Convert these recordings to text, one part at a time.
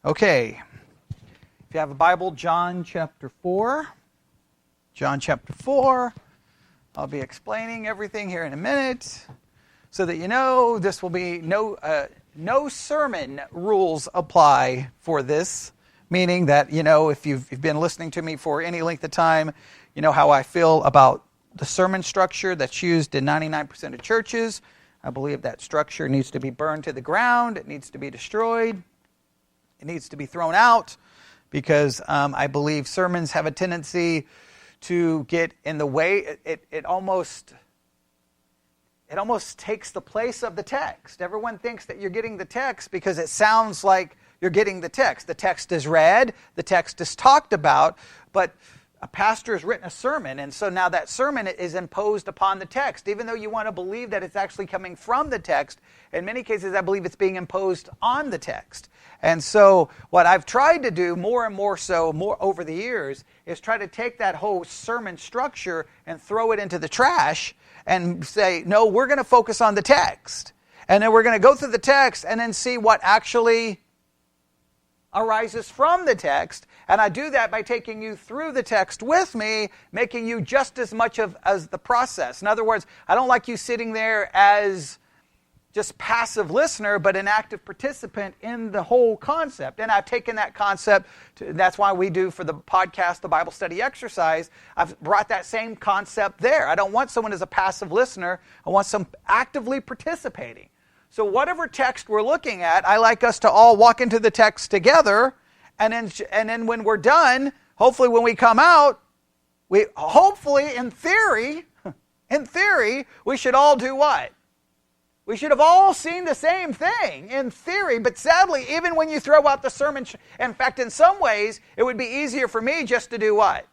Okay, if you have a Bible, John chapter 4. John chapter 4. I'll be explaining everything here in a minute so that you know this will be no sermon rules apply for this, meaning that, you know, if you've been listening to me for any length of time, you know how I feel about the sermon structure that's used in 99% of churches. I believe that structure needs to be burned to the ground. It needs to be destroyed. It needs to be thrown out because I believe sermons have a tendency to get in the way. It almost takes the place of the text. Everyone thinks that you're getting the text because it sounds like you're getting the text. The text is read, the text is talked about, but a pastor has written a sermon, and so now that sermon is imposed upon the text. Even though you want to believe that it's actually coming from the text, in many cases I believe it's being imposed on the text. And so what I've tried to do more and more over the years is try to take that whole sermon structure and throw it into the trash and say, no, we're going to focus on the text. And then we're going to go through the text and then see what actually arises from the text. And I do that by taking you through the text with me, making you just as much as the process. In other words, I don't like you sitting there as just passive listener, but an active participant in the whole concept. And I've taken that concept, that's why we do for the podcast, the Bible study exercise, I've brought that same concept there. I don't want someone as a passive listener, I want some actively participating. So whatever text we're looking at, I like us to all walk into the text together, and then when we're done, hopefully when we come out, in theory, we should all do what? We should have all seen the same thing, in theory, but sadly, even when you throw out the sermon, in fact, in some ways, it would be easier for me just to do what?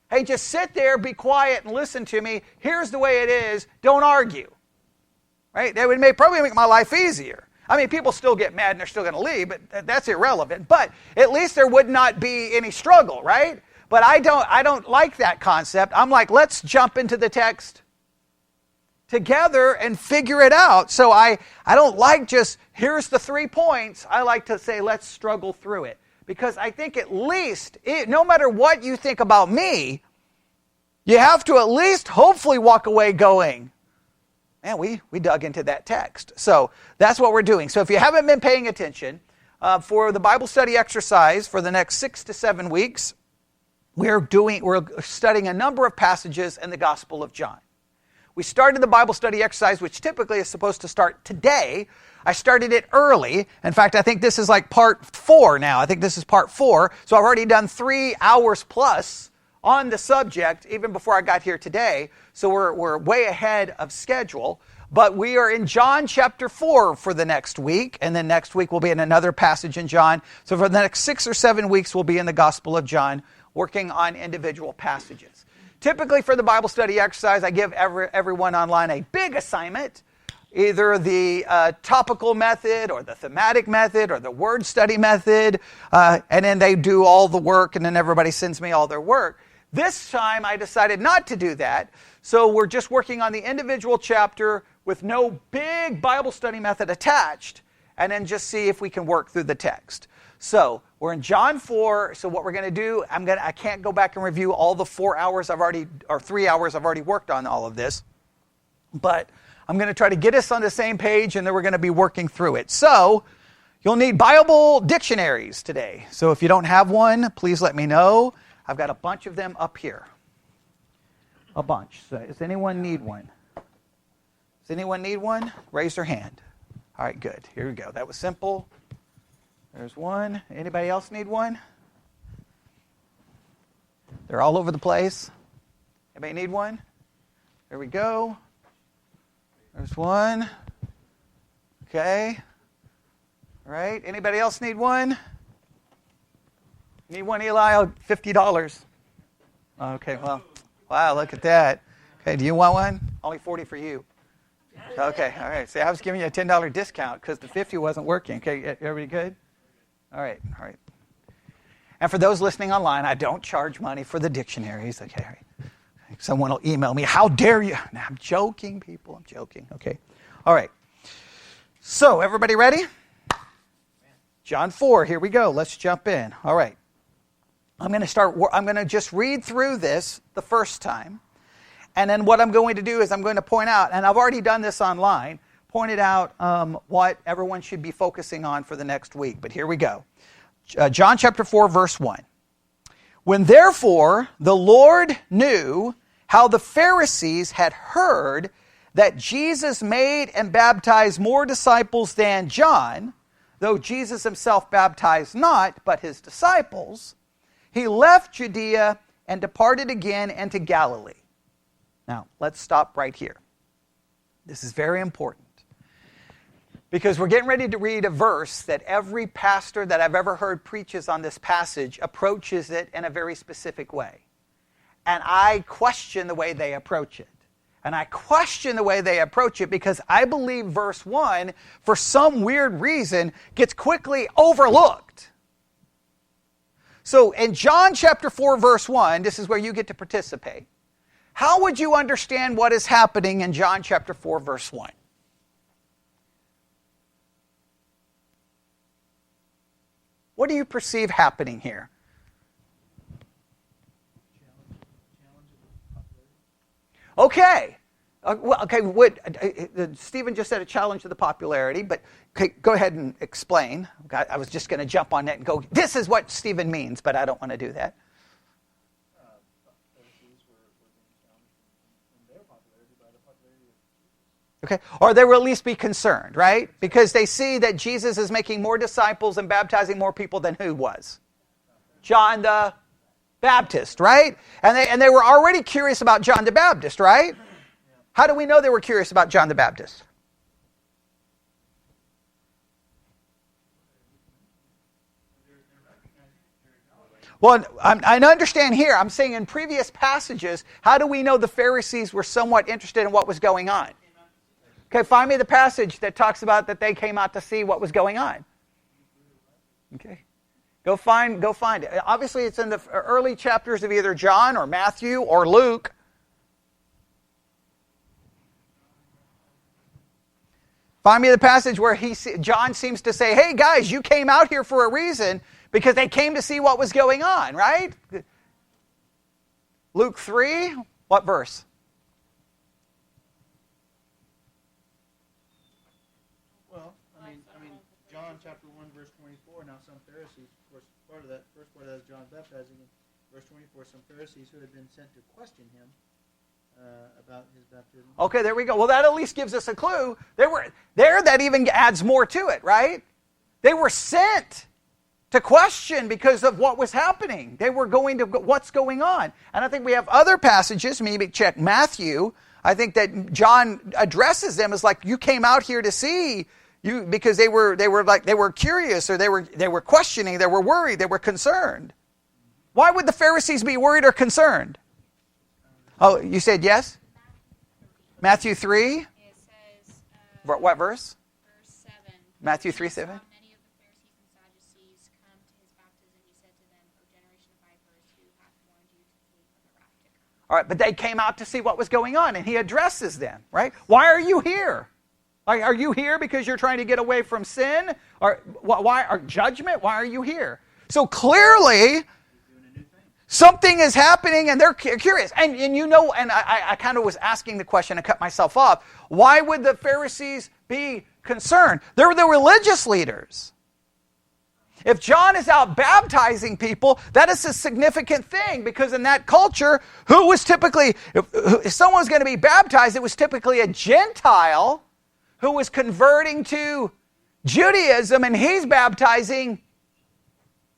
Hey, just sit there, be quiet, and listen to me. Here's the way it is. Don't argue. Right? That would probably make my life easier. I mean, people still get mad and they're still going to leave, but that's irrelevant. But at least there would not be any struggle, right? But I don't like that concept. I'm like, let's jump into the text together and figure it out. So I don't like just, here's the 3 points. I like to say, let's struggle through it. Because I think at least, no matter what you think about me, you have to at least hopefully walk away going, man, we dug into that text. So that's what we're doing. So if you haven't been paying attention, for the Bible study exercise for the next 6 to 7 weeks, we're studying a number of passages in the Gospel of John. We started the Bible study exercise, which typically is supposed to start today. I started it early. In fact, I think this is like part 4 now. I think this is part 4. So I've already done 3 hours plus on the subject, even before I got here today. So we're way ahead of schedule. But we are in John chapter 4 for the next week. And then next week we'll be in another passage in John. So for the next 6 or 7 weeks, we'll be in the Gospel of John, working on individual passages. Typically for the Bible study exercise, I give everyone online a big assignment, either the topical method or the thematic method or the word study method, and then they do all the work, and then everybody sends me all their work. This time I decided not to do that, so we're just working on the individual chapter with no big Bible study method attached, and then just see if we can work through the text. So we're in John 4. So what we're going to do, I can't go back and review all the 3 hours I've already worked on all of this, but I'm going to try to get us on the same page, and then we're going to be working through it. So you'll need Bible dictionaries today. So if you don't have one, please let me know. I've got a bunch of them up here. A bunch. So does anyone need one? Does anyone need one? Raise their hand. All right, good. Here we go. That was simple. There's one. Anybody else need one? They're all over the place. Anybody need one? There we go. There's one. Okay. All right. Anybody else need one? Need one, Eli? $50. Okay, well, wow, look at that. Okay, do you want one? Only $40 for you. Okay, all right. See, I was giving you a $10 discount because the $50 wasn't working. Okay, everybody good? All right. And for those listening online, I don't charge money for the dictionaries. Okay, all right. Someone will email me, how dare you? No, I'm joking, people. I'm joking. Okay. All right. So, everybody ready? John 4, here we go. Let's jump in. All right. I'm going to just read through this the first time. And then what I'm going to do is I'm going to point out, and I've already done this online, pointed out what everyone should be focusing on for the next week. But here we go. John chapter 4, verse 1. When therefore the Lord knew how the Pharisees had heard that Jesus made and baptized more disciples than John, though Jesus himself baptized not, but his disciples, he left Judea and departed again into Galilee. Now, let's stop right here. This is very important, because we're getting ready to read a verse that every pastor that I've ever heard preaches on this passage approaches it in a very specific way. And I question the way they approach it. And I question the way they approach it because I believe verse 1, for some weird reason, gets quickly overlooked. So in John chapter 4, verse 1, this is where you get to participate. How would you understand what is happening in John chapter 4, verse 1? What do you perceive happening here? Okay. Stephen just said a challenge to the popularity, but go ahead and explain. I was just going to jump on that and go, this is what Stephen means, but I don't want to do that. Okay, or they will at least be concerned, right? Because they see that Jesus is making more disciples and baptizing more people than who was? John the Baptist, right? And they were already curious about John the Baptist, right? How do we know they were curious about John the Baptist? Well, I understand here. I'm saying in previous passages, how do we know the Pharisees were somewhat interested in what was going on? Okay, find me the passage that talks about that they came out to see what was going on. Okay. Go find it. Obviously, it's in the early chapters of either John or Matthew or Luke. Find me the passage where John seems to say, hey guys, you came out here for a reason because they came to see what was going on, right? Luke 3, what verse? John chapter 1, verse 24, now some Pharisees, of course, first part of that is John baptizing, and verse 24, some Pharisees who had been sent to question him about his baptism. Okay, there we go. Well, that at least gives us a clue. That even adds more to it, right? They were sent to question because of what was happening. They were going to, what's going on? And I think we have other passages, maybe check Matthew. I think that John addresses them as like, you came out here to see because they were curious, or they were questioning, they were worried, they were concerned. Why would the Pharisees be worried or concerned? Oh, you said yes? Matthew 3? It says, what verse? Verse 7. Matthew 3:7. Many of the Pharisees and Sadducees come to his baptism. He said to them, O generation of vipers, who hath warned you to flee from the wrath to come? All right, but they came out to see what was going on, and he addresses them, right? Why are you here? Are you here because you're trying to get away from sin? Or why? Or judgment? Why are you here? So clearly, something is happening, and they're curious. And you know, and I kind of was asking the question, I cut myself off. Why would the Pharisees be concerned? They're the religious leaders. If John is out baptizing people, that is a significant thing, because in that culture, who was typically, if someone was going to be baptized, it was typically a Gentile who was converting to Judaism, and he's baptizing.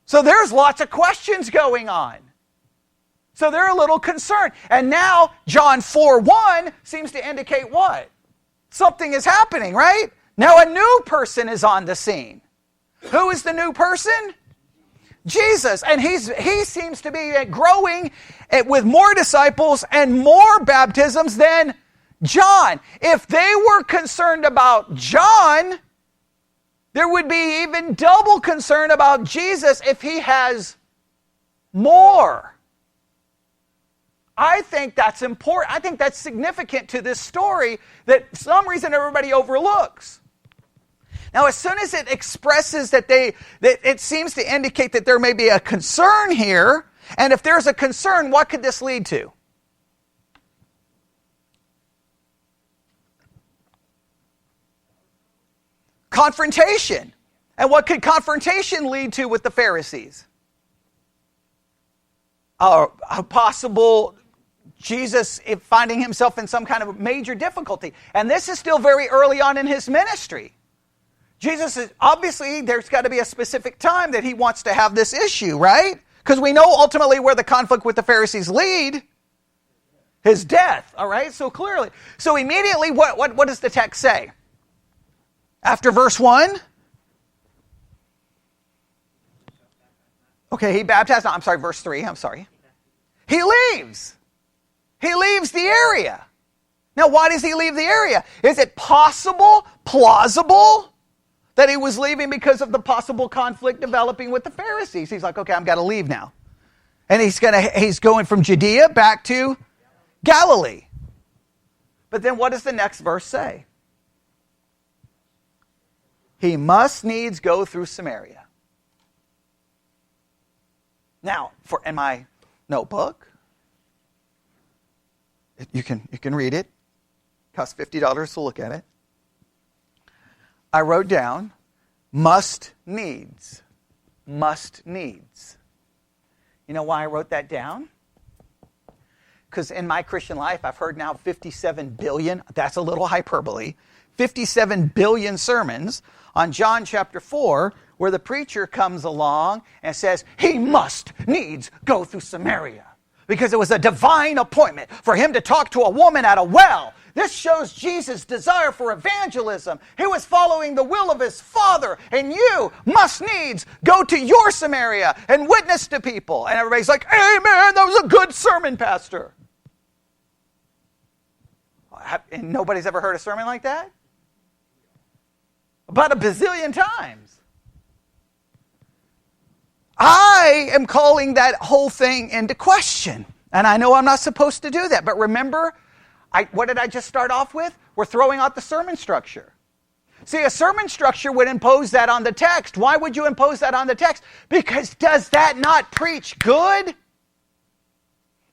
So there's lots of questions going on. So they're a little concerned. And now John 4:1 seems to indicate what? Something is happening, right? Now a new person is on the scene. Who is the new person? Jesus. And he seems to be growing with more disciples and more baptisms than John. If they were concerned about John, there would be even double concern about Jesus if he has more. I think that's important. I think that's significant to this story that for some reason everybody overlooks. Now, as soon as it expresses that it seems to indicate that there may be a concern here, and if there's a concern, what could this lead to? Confrontation. And what could confrontation lead to with the Pharisees? A possible Jesus finding himself in some kind of major difficulty. And this is still very early on in his ministry. Jesus is, obviously, there's got to be a specific time that he wants to have this issue, right? Because we know ultimately where the conflict with the Pharisees lead. His death, all right? So clearly. So immediately, what does the text say? After verse 1? Okay, he baptized. No, I'm sorry, verse 3. I'm sorry. He leaves. He leaves the area. Now, why does he leave the area? Is it possible, plausible, that he was leaving because of the possible conflict developing with the Pharisees? He's like, okay, I've got to leave now. And he's going from Judea back to Galilee. But then what does the next verse say? He must needs go through Samaria. Now, in my notebook, you can read it. Costs $50 to look at it. I wrote down, must needs. Must needs. You know why I wrote that down? Because in my Christian life, I've heard now 57 billion, that's a little hyperbole, 57 billion sermons on John chapter 4, where the preacher comes along and says, he must needs go through Samaria. Because it was a divine appointment for him to talk to a woman at a well. This shows Jesus' desire for evangelism. He was following the will of his Father. And you must needs go to your Samaria and witness to people. And everybody's like, amen, that was a good sermon, Pastor. And nobody's ever heard a sermon like that? About a bazillion times. I am calling that whole thing into question. And I know I'm not supposed to do that. But remember, what did I just start off with? We're throwing out the sermon structure. See, a sermon structure would impose that on the text. Why would you impose that on the text? Because does that not preach good?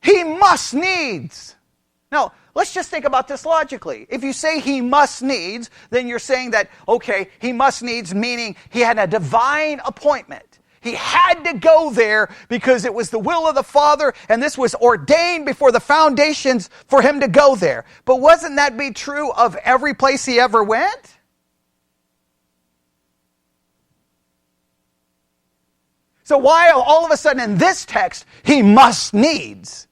He must needs. Now, let's just think about this logically. If you say he must needs, then you're saying that, okay, he must needs meaning he had a divine appointment. He had to go there because it was the will of the Father, and this was ordained before the foundations for him to go there. But wasn't that be true of every place he ever went? So why all of a sudden in this text, he must needs?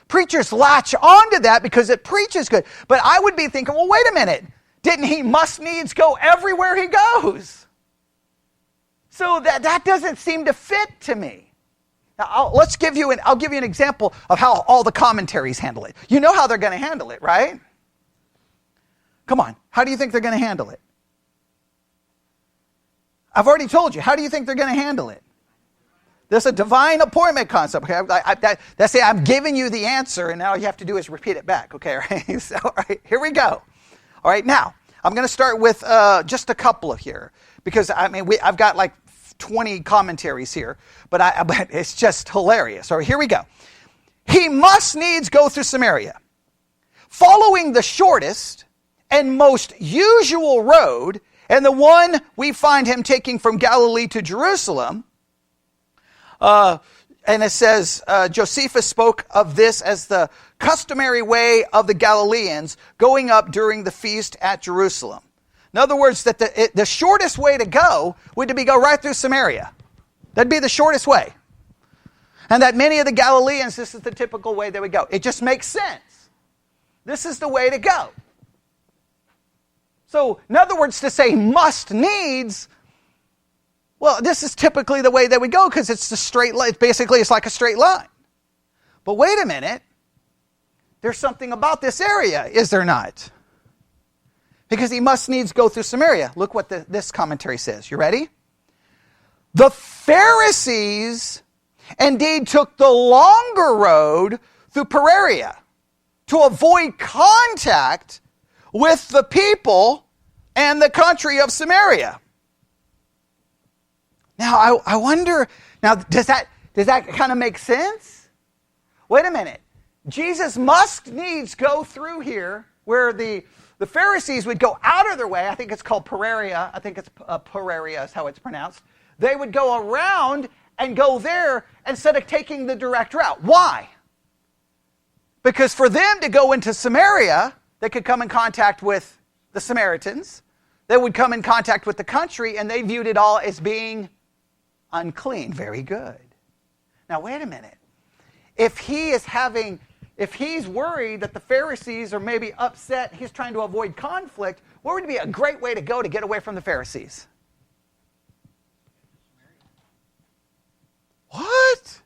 Preachers latch onto that because it preaches good. But I would be thinking, well, wait a minute. Didn't he must needs go everywhere he goes? So that doesn't seem to fit to me. Now, I'll give you an example of how all the commentaries handle it. You know how they're going to handle it, right? Come on. How do you think they're going to handle it? I've already told you. How do you think they're going to handle it? There's a divine appointment concept. Okay, that's it. I'm giving you the answer, and now all you have to do is repeat it back. Okay, all right? So, all right, here we go. All right, now I'm going to start with just a couple of here because I've got like 20 commentaries here, but it's just hilarious. All right, here we go. He must needs go through Samaria, following the shortest and most usual road, and the one we find him taking from Galilee to Jerusalem. And it says, Josephus spoke of this as the customary way of the Galileans going up during the feast at Jerusalem. In other words, that the shortest way to go would be go right through Samaria. That'd be the shortest way. And that many of the Galileans, this is the typical way they would go. It just makes sense. This is the way to go. So, in other words, to say must needs, well, this is typically the way that we go because it's the straight line. Basically, it's like a straight line. But wait a minute. There's something about this area, is there not? Because he must needs go through Samaria. Look what this commentary says. You ready? The Pharisees indeed took the longer road through Perea to avoid contact with the people and the country of Samaria. Now, I wonder, now, does that kind of make sense? Wait a minute. Jesus must needs go through here where the Pharisees would go out of their way. I think it's called Pereira. I think it's Pereira is how it's pronounced. They would go around and go there instead of taking the direct route. Why? Because for them to go into Samaria, they could come in contact with the Samaritans. They would come in contact with the country, and they viewed it all as being unclean. Very good. Now, wait a minute. If he's worried that the Pharisees are maybe upset, he's trying to avoid conflict, what would be a great way to go to get away from the Pharisees? What?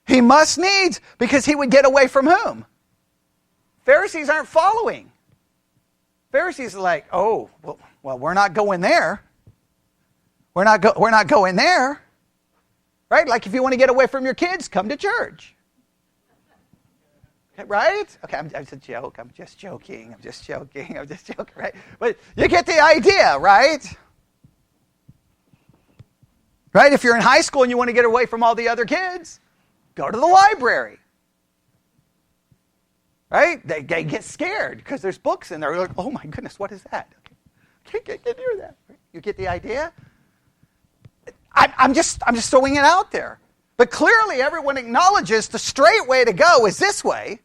He must needs, because he would get away from whom? Pharisees aren't following. Pharisees are like, oh, well, we're not going there. We're not going there. Right? Like if you want to get away from your kids, come to church. Right? Okay, it's a joke. I'm just joking, right? But you get the idea, right? Right? If you're in high school and you want to get away from all the other kids, go to the library. Right? They get scared because there's books in there. They're like, oh my goodness, what is that? Okay. Can't hear that. You get the idea? I'm just throwing it out there. But clearly everyone acknowledges the straight way to go is this way.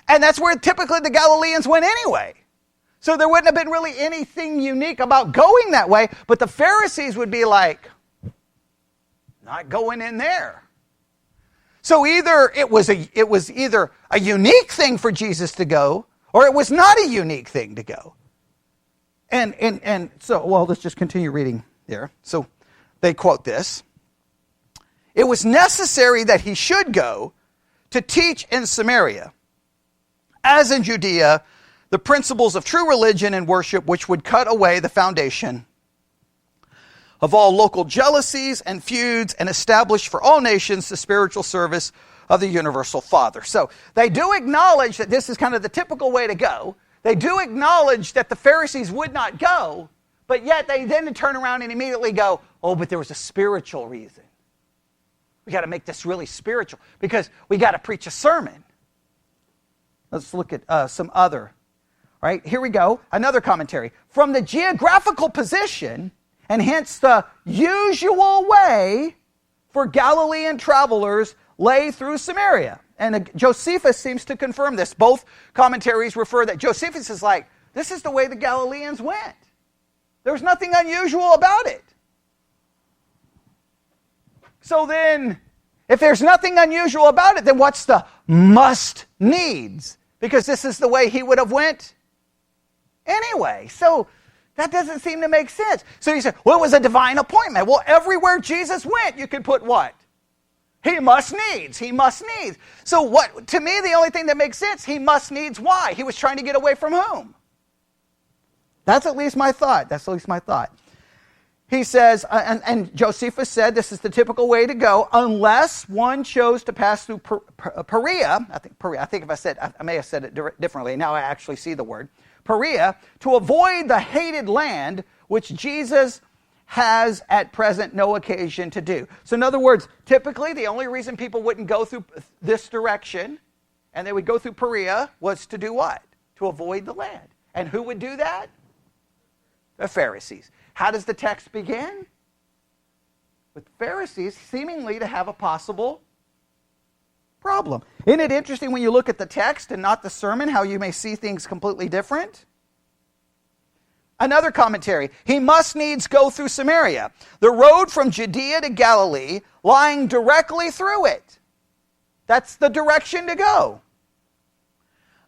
And that's where typically the Galileans went anyway. So there wouldn't have been really anything unique about going that way. But the Pharisees would be like, not going in there. So either it was either a unique thing for Jesus to go, or it was not a unique thing to go. And so, well, let's just continue reading there. So they quote this. It was necessary that he should go to teach in Samaria, as in Judea, the principles of true religion and worship, which would cut away the foundation of all local jealousies and feuds, and establish for all nations the spiritual service of the universal Father. So they do acknowledge that this is kind of the typical way to go. They do acknowledge that the Pharisees would not go, but yet they then turn around and immediately go, oh, but there was a spiritual reason. We got to make this really spiritual because we got to preach a sermon. Let's look at some other. All right, here we go. Another commentary. From the geographical position, and hence the usual way for Galilean travelers lay through Samaria. And Josephus seems to confirm this. Both commentaries refer that Josephus is like, this is the way the Galileans went. There's nothing unusual about it. So then, if there's nothing unusual about it, then what's the must needs? Because this is the way he would have went anyway. So that doesn't seem to make sense. So you say, well, it was a divine appointment. Well, everywhere Jesus went, you could put what? He must needs. He must needs. So what? To me, the only thing that makes sense, he must needs why? He was trying to get away from whom? That's at least my thought. He says, and Josephus said this is the typical way to go, unless one chose to pass through Perea. I think I may have said it differently. Now I actually see the word. Perea, to avoid the hated land, which Jesus has at present no occasion to do. So in other words, typically the only reason people wouldn't go through this direction, and they would go through Perea, was to do what? To avoid the land. And who would do that? The Pharisees. How does the text begin? With the Pharisees seemingly to have a possible problem. Isn't it interesting when you look at the text and not the sermon, how you may see things completely different? Another commentary. He must needs go through Samaria, the road from Judea to Galilee, lying directly through it. That's the direction to go.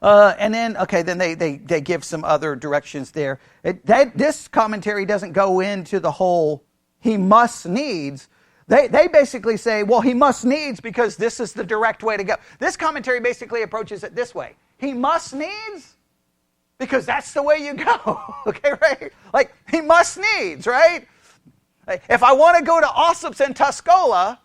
And then they give some other directions there. This commentary doesn't go into the whole he must needs. They basically say, well, he must needs because this is the direct way to go. This commentary basically approaches it this way. He must needs because that's the way you go. Okay, right? Like, he must needs, right? If I want to go to Ossops and Tuscola,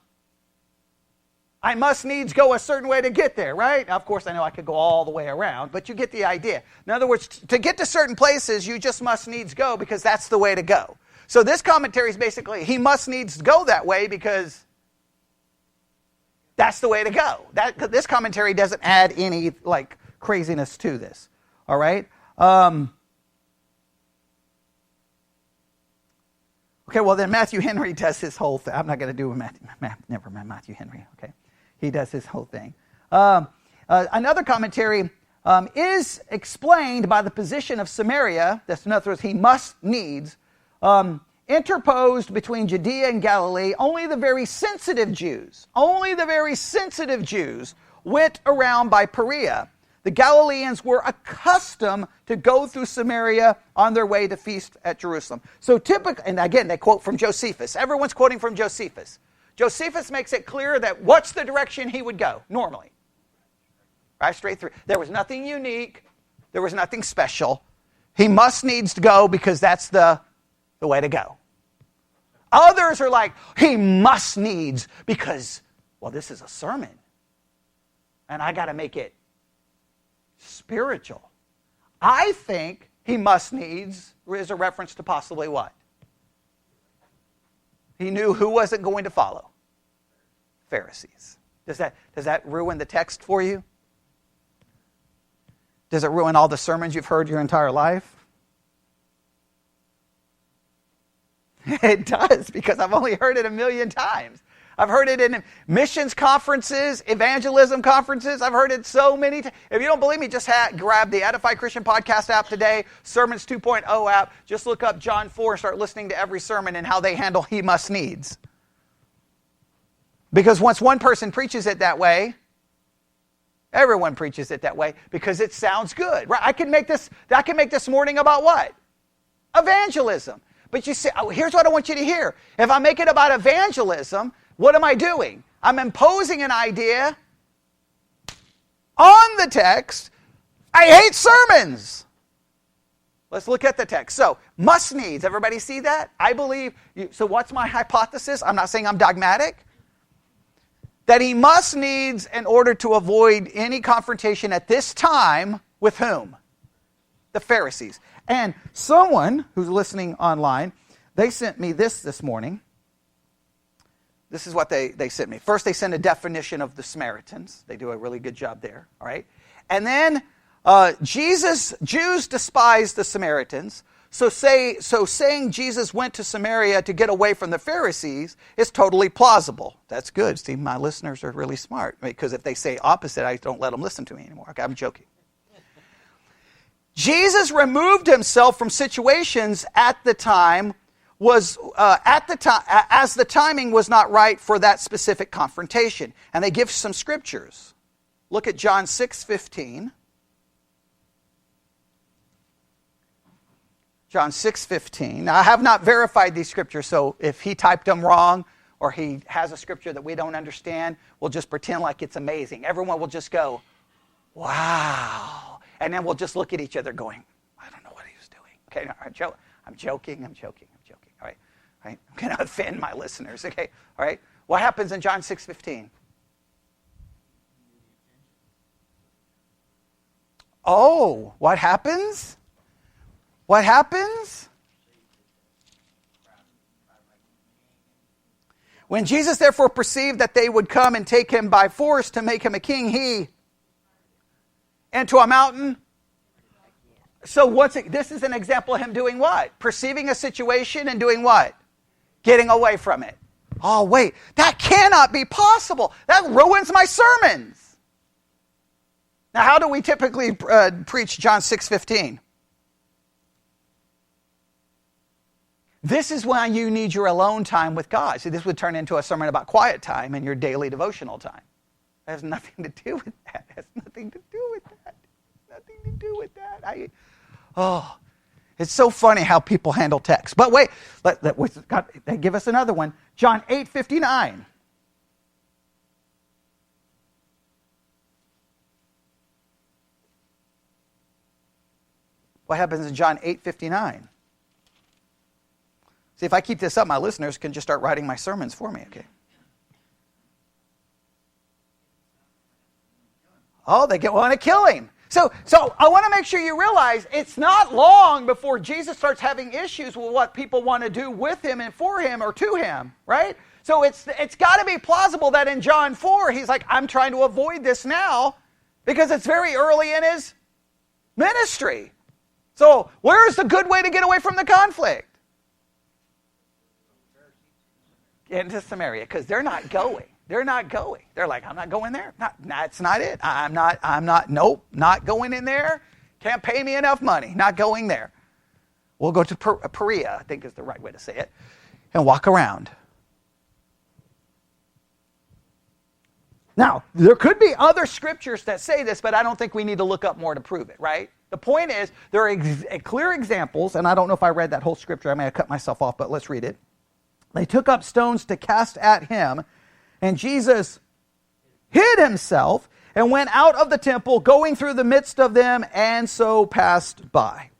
I must needs go a certain way to get there, right? Now, of course, I know I could go all the way around, but you get the idea. In other words, to get to certain places, you just must needs go because that's the way to go. So this commentary is basically, he must needs go that way because that's the way to go. This commentary doesn't add any like craziness to this. All right? Okay, well then Matthew Henry does his whole thing. I'm not going to do never mind Matthew Henry. Okay, he does his whole thing. Another commentary is explained by the position of Samaria. That's in other words, he must needs interposed between Judea and Galilee. Only the very sensitive Jews went around by Perea. The Galileans were accustomed to go through Samaria on their way to feast at Jerusalem. So typically, and again, they quote from Josephus. Everyone's quoting from Josephus. Josephus makes it clear that what's the direction he would go normally? Right, straight through. There was nothing unique. There was nothing special. He must needs to go because that's the way to go. Others are like, he must needs because, well, this is a sermon. And I got to make it spiritual. I think he must needs is a reference to possibly what? He knew who wasn't going to follow. Pharisees. Does that ruin the text for you? Does it ruin all the sermons you've heard your entire life? It does, because I've only heard it 1,000,000 times. I've heard it in missions conferences, evangelism conferences. I've heard it so many times. If you don't believe me, just grab the Edify Christian Podcast app today, Sermons 2.0 app. Just look up John 4 and start listening to every sermon and how they handle he must needs. Because once one person preaches it that way, everyone preaches it that way because it sounds good. Right? I can make this morning about what? Evangelism. But you see, here's what I want you to hear. If I make it about evangelism, what am I doing? I'm imposing an idea on the text. I hate sermons. Let's look at the text. So, must needs. Everybody see that? I believe. So what's my hypothesis? I'm not saying I'm dogmatic. That he must needs in order to avoid any confrontation at this time with whom? The Pharisees. And someone who's listening online, they sent me this morning. This is what they sent me. First, they sent a definition of the Samaritans. They do a really good job there, all right? And then, Jews despise the Samaritans. So saying Jesus went to Samaria to get away from the Pharisees is totally plausible. That's good. See, my listeners are really smart, because if they say opposite, I don't let them listen to me anymore. Okay, I'm joking. Jesus removed himself from situations as the timing was not right for that specific confrontation. And they give some scriptures. Look at John 6:15. John 6:15. Now, I have not verified these scriptures, so if he typed them wrong or he has a scripture that we don't understand, we'll just pretend like it's amazing. Everyone will just go, wow. And then we'll just look at each other going, I don't know what he was doing. Okay, no, I'm joking. All right. I'm going to offend my listeners. Okay, all right. What happens in John 6:15? Oh, what happens? What happens? When Jesus therefore perceived that they would come and take him by force to make him a king, he into a mountain. So this is an example of him doing what? Perceiving a situation and doing what? Getting away from it. Oh, wait, that cannot be possible. That ruins my sermons. Now, how do we typically preach John 6:15? This is when you need your alone time with God. See, this would turn into a sermon about quiet time and your daily devotional time. It has nothing to do with that. It has nothing to do with that. Nothing to do with that. It's so funny how people handle text. But wait, they give us another one. John 8:59. What happens in John 8:59? See, if I keep this up, my listeners can just start writing my sermons for me, okay? Oh, they want to kill him. So I want to make sure you realize it's not long before Jesus starts having issues with what people want to do with him and for him or to him, right? So it's got to be plausible that in John 4, he's like, I'm trying to avoid this now because it's very early in his ministry. So where's the good way to get away from the conflict? Get into Samaria, because they're not going. They're not going. They're like, I'm not going there. That's not it. Nope, not going in there. Can't pay me enough money. Not going there. We'll go to Perea, I think is the right way to say it, and walk around. Now, there could be other scriptures that say this, but I don't think we need to look up more to prove it, right? The point is, there are clear examples, and I don't know if I read that whole scripture. I may have cut myself off, but let's read it. They took up stones to cast at him, and Jesus hid himself and went out of the temple, going through the midst of them, and so passed by.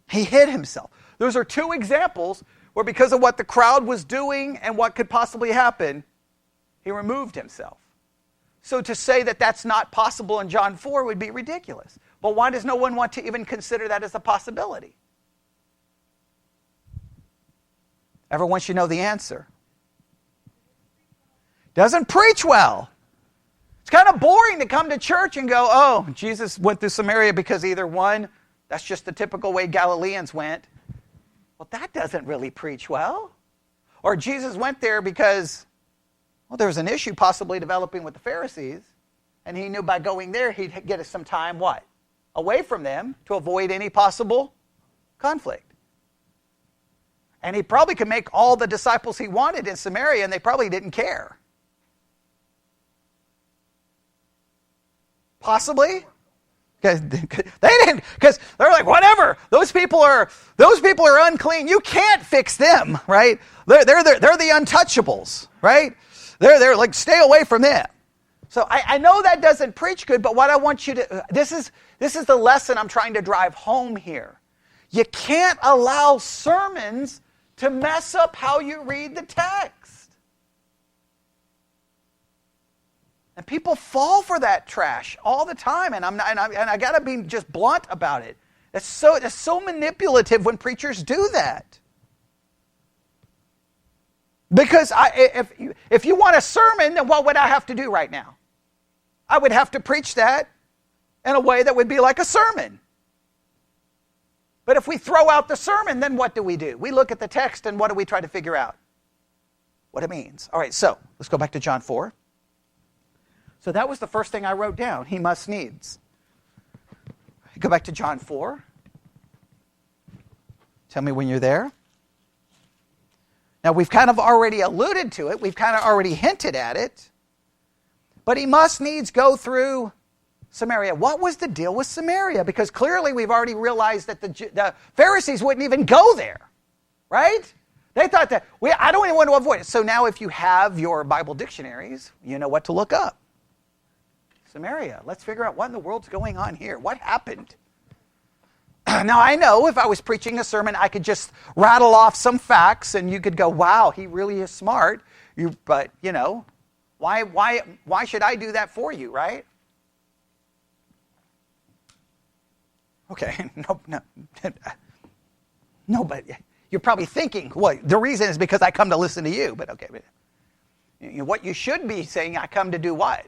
He hid himself. Those are two examples where, because of what the crowd was doing and what could possibly happen, he removed himself. So to say that that's not possible in John 4 would be ridiculous. But why does no one want to even consider that as a possibility? Everyone should know the answer. Doesn't preach well. It's kind of boring to come to church and go, oh, Jesus went through Samaria because either one, that's just the typical way Galileans went. Well, that doesn't really preach well. Or Jesus went there because, well, there was an issue possibly developing with the Pharisees, and he knew by going there he'd get us some time, what? Away from them to avoid any possible conflict. And he probably could make all the disciples he wanted in Samaria, and they probably didn't care. Possibly? Because they didn't. Because they're like, whatever. Those people are unclean. You can't fix them, right? They're the untouchables, right? They're like, stay away from them. So I know that doesn't preach good, but what I want you to, this is the lesson I'm trying to drive home here. You can't allow sermons to mess up how you read the text. And people fall for that trash all the time, and I got to be just blunt about it. It's so manipulative when preachers do that. Because if you want a sermon, then what would I have to do right now? I would have to preach that in a way that would be like a sermon. But if we throw out the sermon, then what do? We look at the text, and what do we try to figure out? What it means. All right, so let's go back to John 4. So that was the first thing I wrote down. He must needs. Go back to John 4. Tell me when you're there. Now, we've kind of already alluded to it. We've kind of already hinted at it. But he must needs go through Samaria. What was the deal with Samaria? Because clearly we've already realized that the Pharisees wouldn't even go there, right? They thought that, I don't even want to avoid it. So now if you have your Bible dictionaries, you know what to look up. Samaria. Let's figure out what in the world's going on here. What happened? Now, I know if I was preaching a sermon, I could just rattle off some facts and you could go, wow, he really is smart. But, why should I do that for you, right? Okay, no, but you're probably thinking, well, the reason is because I come to listen to you. But okay, what you should be saying, I come to do what?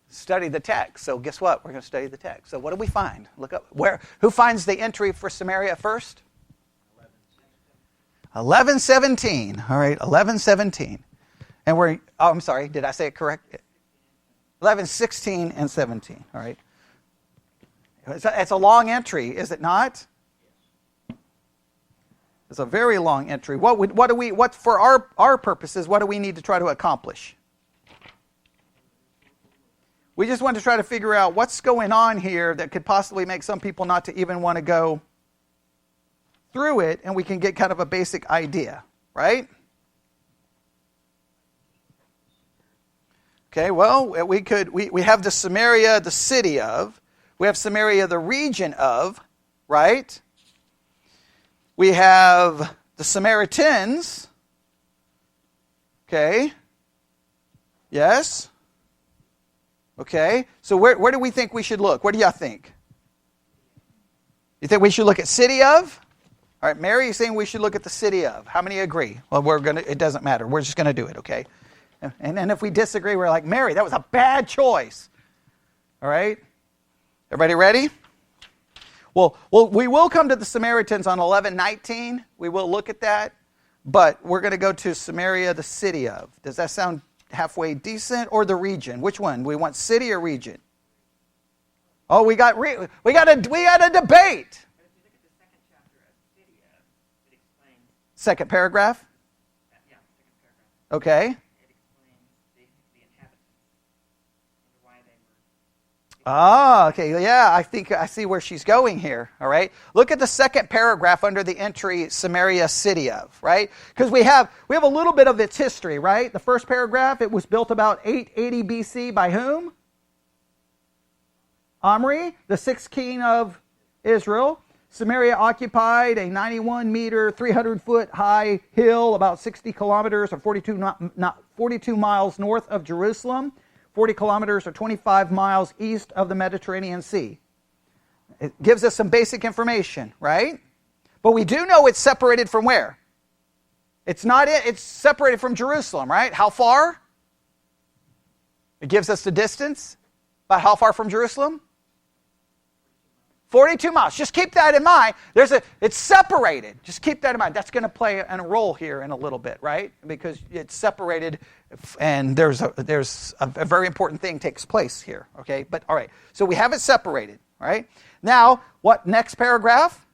Study the text. So guess what? We're going to study the text. So what do we find? Look up who finds the entry for Samaria first? 11:17. All right, 11:17. And I'm sorry, did I say it correct? 11:16 and 17. All right. It's a long entry, is it not? It's a very long entry. What for our purposes, what do we need to try to accomplish? We just want to try to figure out what's going on here that could possibly make some people not to even want to go through it, and we can get kind of a basic idea, right? Okay, well, we have the Samaria, the city of. We have Samaria, the region of, right? We have the Samaritans. Okay. Yes. Okay, so where do we think we should look? What do y'all think? You think we should look at city of? All right, Mary is saying we should look at the city of. How many agree? Well, it doesn't matter. We're just going to do it, okay? And then if we disagree, we're like, Mary, that was a bad choice. All right? Everybody ready? Well, we will come to the Samaritans on 11:19. We will look at that. But we're going to go to Samaria, the city of. Does that sound halfway decent? Or the region? Which one? We want city or region? Oh, we got a debate. Second paragraph? Yeah, second paragraph. Okay. It explains the inhabitants and why they were... Ah, okay. Yeah, I think I see where she's going here. All right. Look at the second paragraph under the entry Samaria city of, right? Because we have a little bit of its history, right? The first paragraph, it was built about 880 BC by whom? Omri, the sixth king of Israel. Samaria occupied a 91-meter, 300-foot high hill about 60 kilometers or 42 miles north of Jerusalem, 40 kilometers or 25 miles east of the Mediterranean Sea. It gives us some basic information, right? But we do know it's separated from where? It's separated from Jerusalem, right? How far? It gives us the distance. But how far from Jerusalem? 42 miles. Just keep that in mind. It's separated. Just keep that in mind. That's going to play a role here in a little bit, right? Because it's separated, and there's a very important thing takes place here. Okay, but all right. So we have it separated. All right. Now, what next paragraph?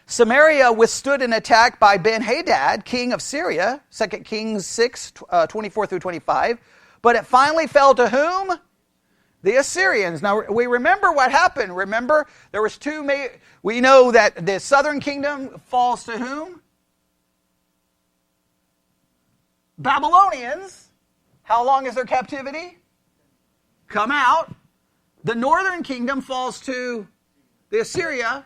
Samaria withstood an attack by Ben-Hadad, king of Syria. 2 Kings 6, 24 through 25. But it finally fell to whom? The Assyrians. Now, we remember what happened. Remember, there was we know that the southern kingdom falls to whom? Babylonians. How long is their captivity? Come out. The northern kingdom falls to the Assyria.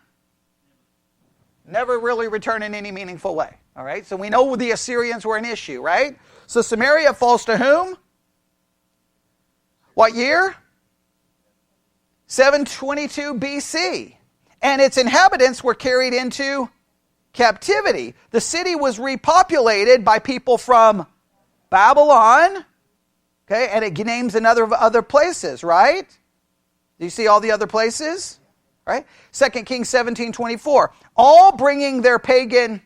Never really return in any meaningful way. All right, so we know the Assyrians were an issue, right? So Samaria falls to whom? What year? 722 BC. And its inhabitants were carried into captivity. The city was repopulated by people from Babylon. Okay, and it names other places, right? Do you see all the other places? Right? 2 Kings 17:24. All bringing their pagan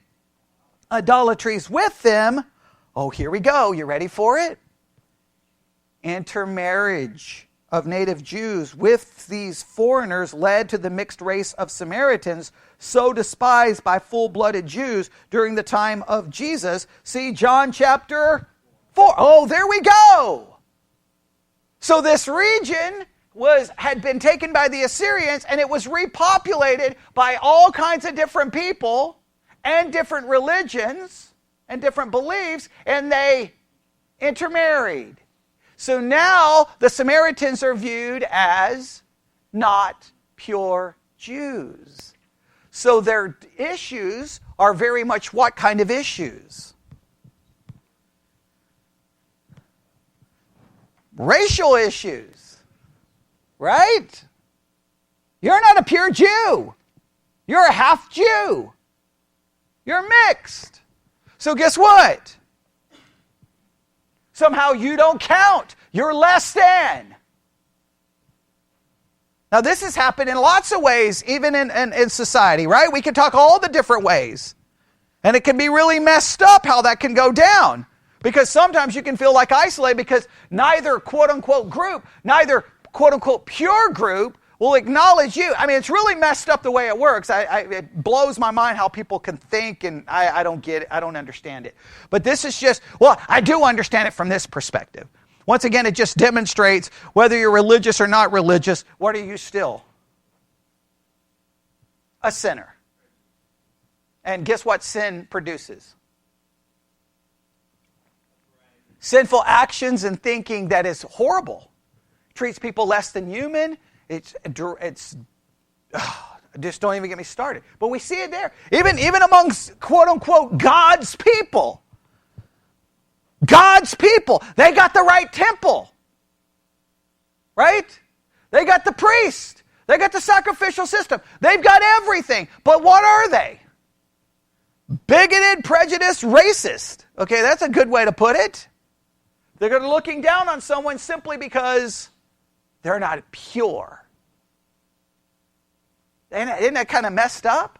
idolatries with them. Oh, here we go. You ready for it? Intermarriage of native Jews with these foreigners led to the mixed race of Samaritans, so despised by full-blooded Jews during the time of Jesus. See John chapter 4. Oh, there we go. So this region had been taken by the Assyrians, and it was repopulated by all kinds of different people and different religions and different beliefs, and they intermarried. So now the Samaritans are viewed as not pure Jews. So their issues are very much what kind of issues? Racial issues. Right? You're not a pure Jew. You're a half Jew. You're mixed. So guess what? Somehow you don't count. You're less than. Now this has happened in lots of ways, even in society, right? We can talk all the different ways. And it can be really messed up how that can go down. Because sometimes you can feel like isolated because neither quote-unquote group, neither quote-unquote pure group will acknowledge you. I mean, it's really messed up the way it works. It blows my mind how people can think, and I don't get it. I don't understand it. But this is just, well, I do understand it from this perspective. Once again, it just demonstrates whether you're religious or not religious, what are you still? A sinner. And guess what sin produces? Sinful actions and thinking that is horrible. Treats people less than human. It's just don't even get me started. But we see it there. Even amongst quote-unquote God's people. God's people. They got the right temple. right? They got the priest. They got the sacrificial system. They've got everything. But what are they? Bigoted, prejudiced, racist. Okay, that's a good way to put it. They're looking down on someone simply because they're not pure. Isn't that kind of messed up?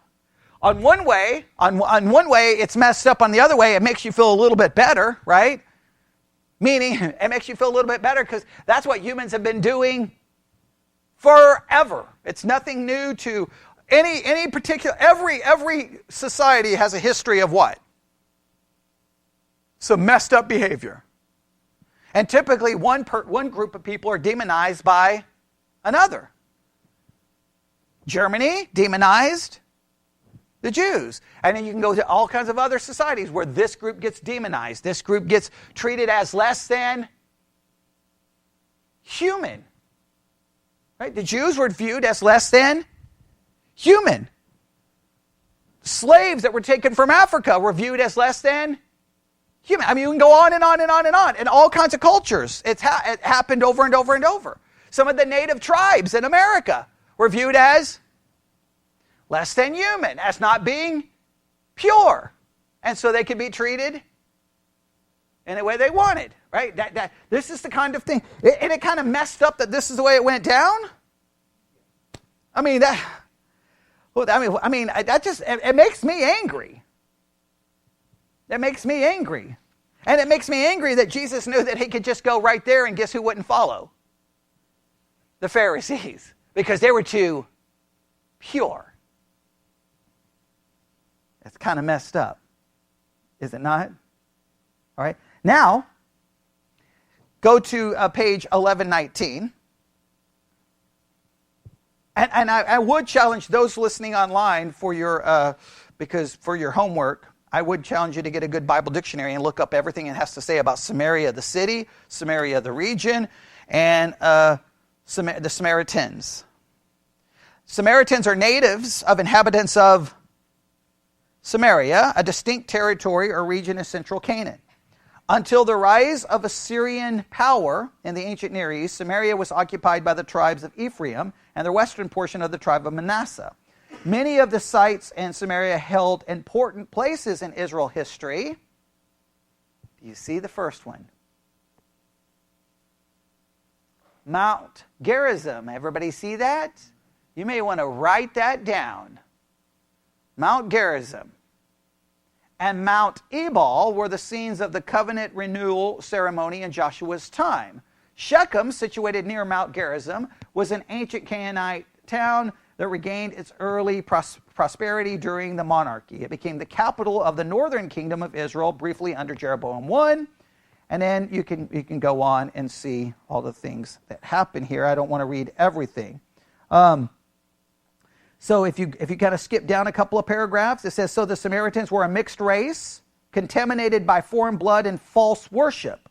On one way, it's messed up. On the other way, it makes you feel a little bit better, right? Meaning, it makes you feel a little bit better because that's what humans have been doing forever. It's nothing new to any particular. Every society has a history of what? Some messed up behavior. And typically, one group of people are demonized by another. Germany demonized the Jews. And then you can go to all kinds of other societies where this group gets demonized. This group gets treated as less than human. Right? The Jews were viewed as less than human. Slaves that were taken from Africa were viewed as less than human. I mean, you can go on and on and on and on. In all kinds of cultures, it happened over and over and over. Some of the native tribes in America were viewed as less than human, as not being pure. And so they could be treated in the way they wanted, right? This is the kind of thing. And it kind of messed up that this is the way it went down. I mean, that just, it makes me angry. That makes me angry. And it makes me angry that Jesus knew that he could just go right there and guess who wouldn't follow? The Pharisees. Because they were too pure. That's kind of messed up. Is it not? All right. Now, go to page 1119. And I would challenge those listening online for your homework. I would challenge you to get a good Bible dictionary and look up everything it has to say about Samaria the city, Samaria the region, and the Samaritans. Samaritans are natives of inhabitants of Samaria, a distinct territory or region in central Canaan. Until the rise of Assyrian power in the ancient Near East, Samaria was occupied by the tribes of Ephraim and the western portion of the tribe of Manasseh. Many of the sites in Samaria held important places in Israel history. You see the first one. Mount Gerizim. Everybody see that? You may want to write that down. Mount Gerizim and Mount Ebal were the scenes of the covenant renewal ceremony in Joshua's time. Shechem, situated near Mount Gerizim, was an ancient Canaanite town that regained its early prosperity during the monarchy. It became the capital of the northern kingdom of Israel, briefly under Jeroboam I. And then you can go on and see all the things that happen here. I don't want to read everything. So if you kind of skip down a couple of paragraphs, it says, so the Samaritans were a mixed race, contaminated by foreign blood and false worship.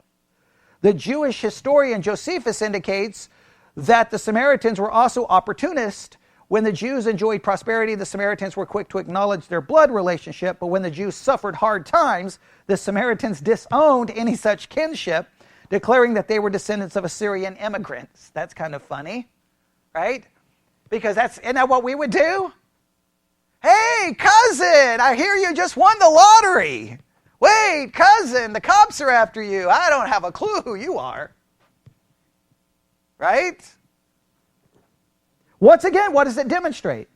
The Jewish historian Josephus indicates that the Samaritans were also opportunists. When the Jews enjoyed prosperity, the Samaritans were quick to acknowledge their blood relationship, but when the Jews suffered hard times, the Samaritans disowned any such kinship, declaring that they were descendants of Assyrian immigrants. That's kind of funny, right? Because isn't that what we would do? Hey, cousin, I hear you just won the lottery. Wait, cousin, the cops are after you. I don't have a clue who you are. Right? Once again, what does it demonstrate?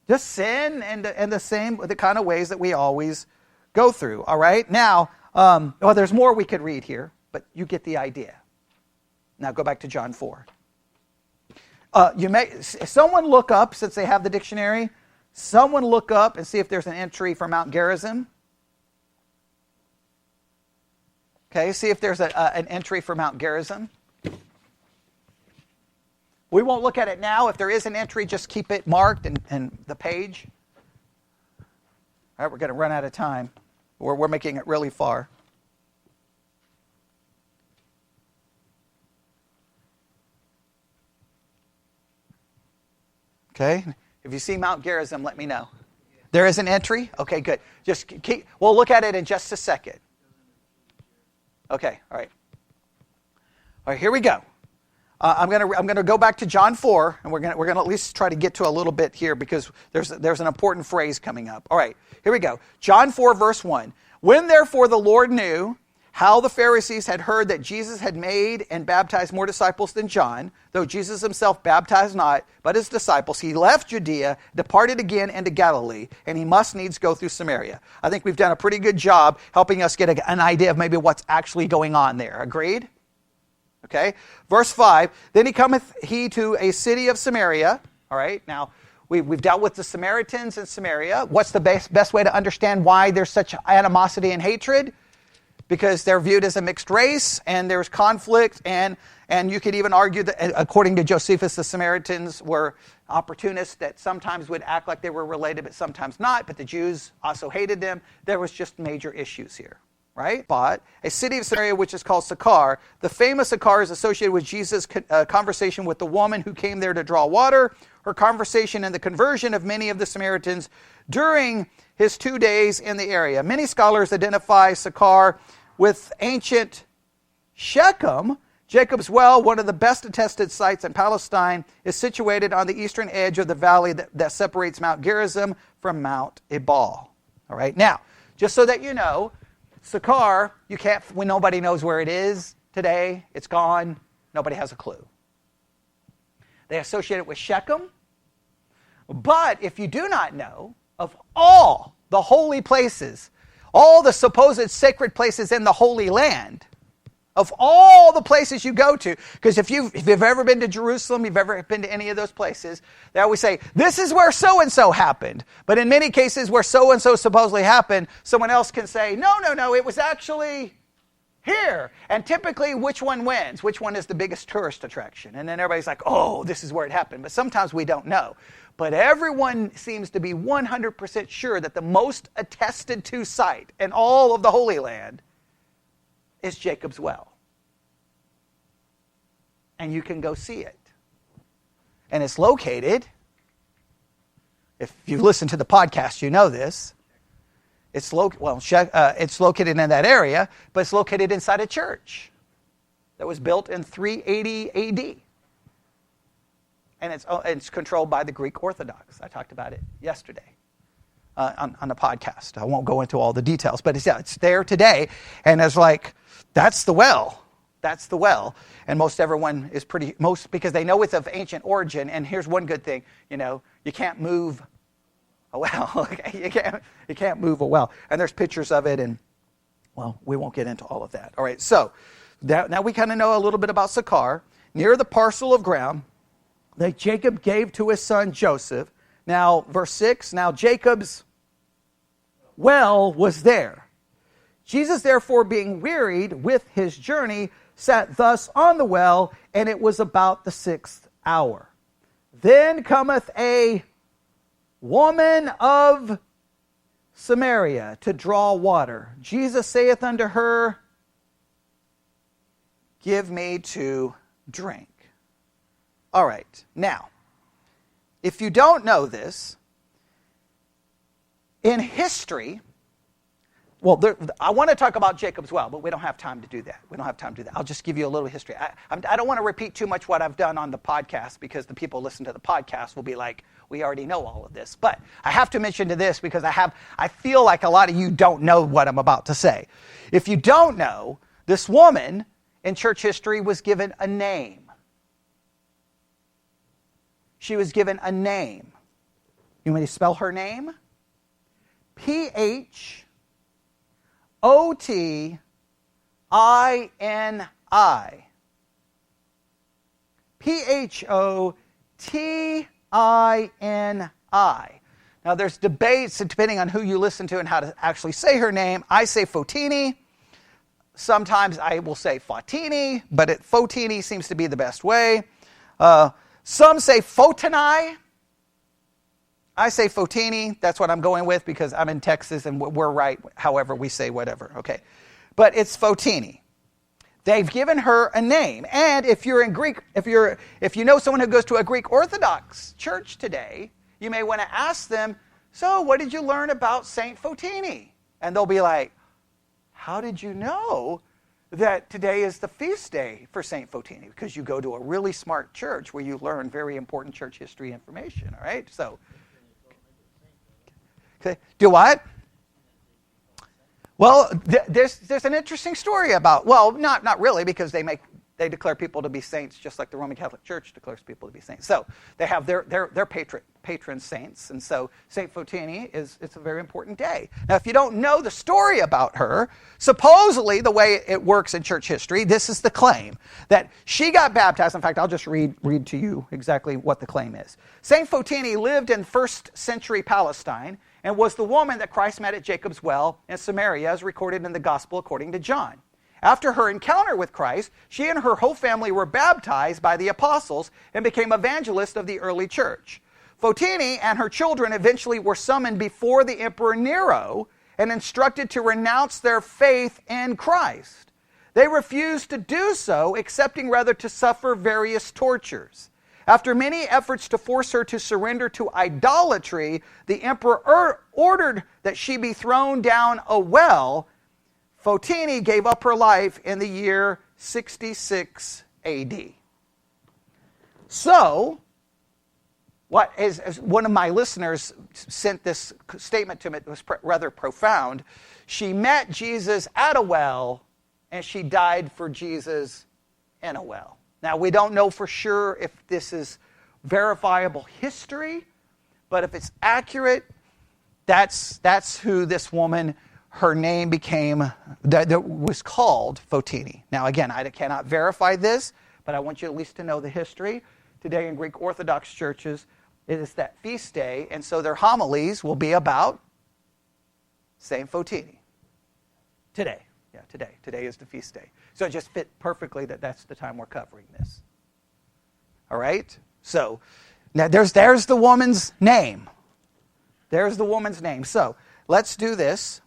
Just sin and the kind of ways that we always go through. All right? Now, there's more we could read here, but you get the idea. Now go back to John 4. Someone look up, since they have the dictionary, someone look up and see if there's an entry for Mount Gerizim. Okay, see if there's an entry for Mount Gerizim. We won't look at it now. If there is an entry, just keep it marked and the page. All right, we're going to run out of time. We're making it really far. Okay, if you see Mount Gerizim, let me know. There is an entry? Okay, good. Just we'll look at it in just a second. Okay, all right. All right, here we go. I'm gonna go back to John 4, and we're gonna at least try to get to a little bit here because there's an important phrase coming up. All right, here we go. John 4, verse 1. When therefore the Lord knew how the Pharisees had heard that Jesus had made and baptized more disciples than John, though Jesus himself baptized not, but his disciples, he left Judea, departed again into Galilee, and he must needs go through Samaria. I think we've done a pretty good job helping us get an idea of maybe what's actually going on there. Agreed? Okay, verse 5, then he cometh he to a city of Samaria. All right, now we've dealt with the Samaritans in Samaria. What's the best way to understand why there's such animosity and hatred? Because they're viewed as a mixed race, and there's conflict, and you could even argue that, according to Josephus, the Samaritans were opportunists that sometimes would act like they were related, but sometimes not, but the Jews also hated them. There was just major issues here. Right? But a city of Samaria which is called Sychar. The famous Sychar is associated with Jesus' conversation with the woman who came there to draw water, her conversation and the conversion of many of the Samaritans during his 2 days in the area. Many scholars identify Sychar with ancient Shechem. Jacob's well, one of the best attested sites in Palestine, is situated on the eastern edge of the valley that separates Mount Gerizim from Mount Ebal. All right, now, just so that you know, Sychar, when nobody knows where it is today, it's gone, nobody has a clue. They associate it with Shechem. But if you do not know, of all the holy places, all the supposed sacred places in the Holy Land, of all the places you go to, because if you've ever been to Jerusalem, you've ever been to any of those places, they always say, this is where so-and-so happened. But in many cases where so-and-so supposedly happened, someone else can say, no, it was actually here. And typically, which one wins? Which one is the biggest tourist attraction? And then everybody's like, oh, this is where it happened. But sometimes we don't know. But everyone seems to be 100% sure that the most attested to site in all of the Holy Land is Jacob's well. And you can go see it. And it's located, if you listen to the podcast, you know this. It's located in that area, but it's located inside a church that was built in 380 AD. And it's controlled by the Greek Orthodox. I talked about it yesterday. On the podcast. I won't go into all the details, but it's there today, and it's like, that's the well. That's the well. And most everyone is because they know it's of ancient origin, and here's one good thing, you can't move a well. Okay? You can't move a well. And there's pictures of it, and, well, we won't get into all of that. All right, so now we kind of know a little bit about Sychar. Near the parcel of ground that Jacob gave to his son Joseph. Now, verse 6, now Jacob's well was there. Jesus, therefore, being wearied with his journey, sat thus on the well, and it was about the 6th hour. Then cometh a woman of Samaria to draw water. Jesus saith unto her, give me to drink. All right, now, if you don't know this, in history, I want to talk about Jacob's well, but we don't have time to do that. I'll just give you a little history. I don't want to repeat too much what I've done on the podcast because the people who listen to the podcast will be like, we already know all of this. But I have to mention to this because I feel like a lot of you don't know what I'm about to say. If you don't know, this woman in church history was given a name. She was given a name. You want me to spell her name? Photini. Photini. Now there's debates depending on who you listen to and how to actually say her name. I say Photini. Sometimes I will say Fotini, but Photini seems to be the best way. Some say Photini. I say Photini. That's what I'm going with because I'm in Texas and we're right. However, we say whatever. Okay, but it's Photini. They've given her a name, and if you're in Greek, if you know someone who goes to a Greek Orthodox church today, you may want to ask them, "So, what did you learn about Saint Photini?" And they'll be like, "How did you know that today is the feast day for St. Fotini, because you go to a really smart church where you learn very important church history information, all right? So, okay. Do what? Well, there's an interesting story about, well, not really, because they declare people to be saints just like the Roman Catholic Church declares people to be saints. So they have their patron saints, and so St. Fotini it's a very important day. Now, if you don't know the story about her, supposedly the way it works in church history, this is the claim, that she got baptized. In fact, I'll just read to you exactly what the claim is. St. Fotini lived in 1st century Palestine and was the woman that Christ met at Jacob's well in Samaria, as recorded in the Gospel according to John. After her encounter with Christ, she and her whole family were baptized by the apostles and became evangelists of the early church. Fotini and her children eventually were summoned before the Emperor Nero and instructed to renounce their faith in Christ. They refused to do so, accepting rather to suffer various tortures. After many efforts to force her to surrender to idolatry, the emperor ordered that she be thrown down a well. Fotini gave up her life in the year 66 AD. So, what is one of my listeners sent this statement to me. It was rather profound. She met Jesus at a well, and she died for Jesus in a well. Now, we don't know for sure if this is verifiable history, but if it's accurate, that's who this woman, her name became, that was called Fotini. Now, again, I cannot verify this, but I want you at least to know the history. Today in Greek Orthodox churches, it is that feast day, and so their homilies will be about St. Fotini. Today. Yeah, today. Today is the feast day. So it just fit perfectly that's the time we're covering this. All right? So, now there's the woman's name. There's the woman's name. So, let's do this.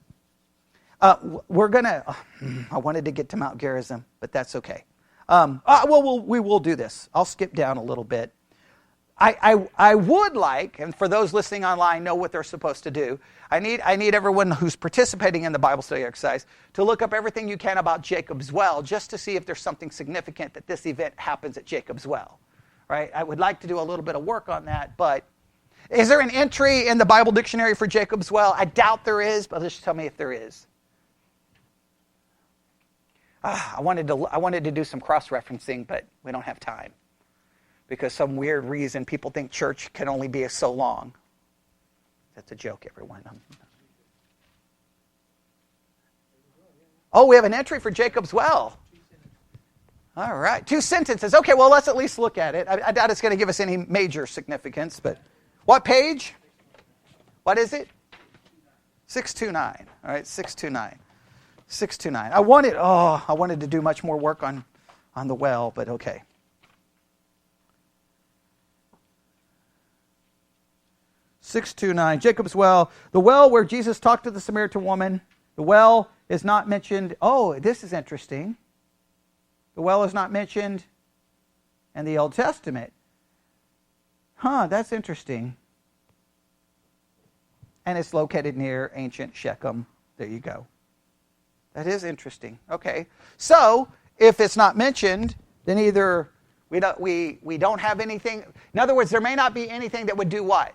We're going to... I wanted to get to Mount Gerizim, but that's okay. We will do this. I'll skip down a little bit. I would like, and for those listening online know what they're supposed to do, I need everyone who's participating in the Bible study exercise to look up everything you can about Jacob's Well, just to see if there's something significant that this event happens at Jacob's Well. Right? I would like to do a little bit of work on that, but is there an entry in the Bible dictionary for Jacob's Well? I doubt there is, but just tell me if there is. I wanted to do some cross-referencing, but we don't have time. Because some weird reason people think church can only be so long. That's a joke, everyone. Oh, we have an entry for Jacob's Well. All right, 2 sentences. Okay, well, let's at least look at it. I doubt it's going to give us any major significance, but what page? What is it? 629. All right, 629. 629. I wanted to do much more work on the well, but okay. 629, Jacob's Well. The well where Jesus talked to the Samaritan woman. The well is not mentioned. Oh, this is interesting. The well is not mentioned in the Old Testament. That's interesting. And it's located near ancient Shechem. There you go. That is interesting. Okay. So, if it's not mentioned, then either we don't have anything. In other words, there may not be anything that would do what?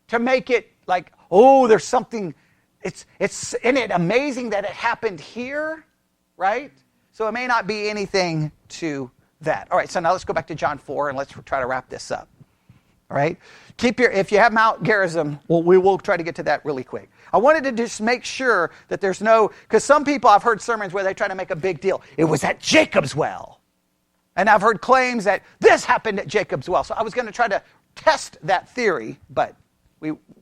To make it like, oh, there's something, isn't it amazing that it happened here, right? So it may not be anything to that. All right, so now let's go back to John 4 and let's try to wrap this up. All right? If you have Mount Gerizim, we will try to get to that really quick. I wanted to just make sure that there's because some people, I've heard sermons where they try to make a big deal. It was at Jacob's Well. And I've heard claims that this happened at Jacob's Well. So I was going to try to test that theory, but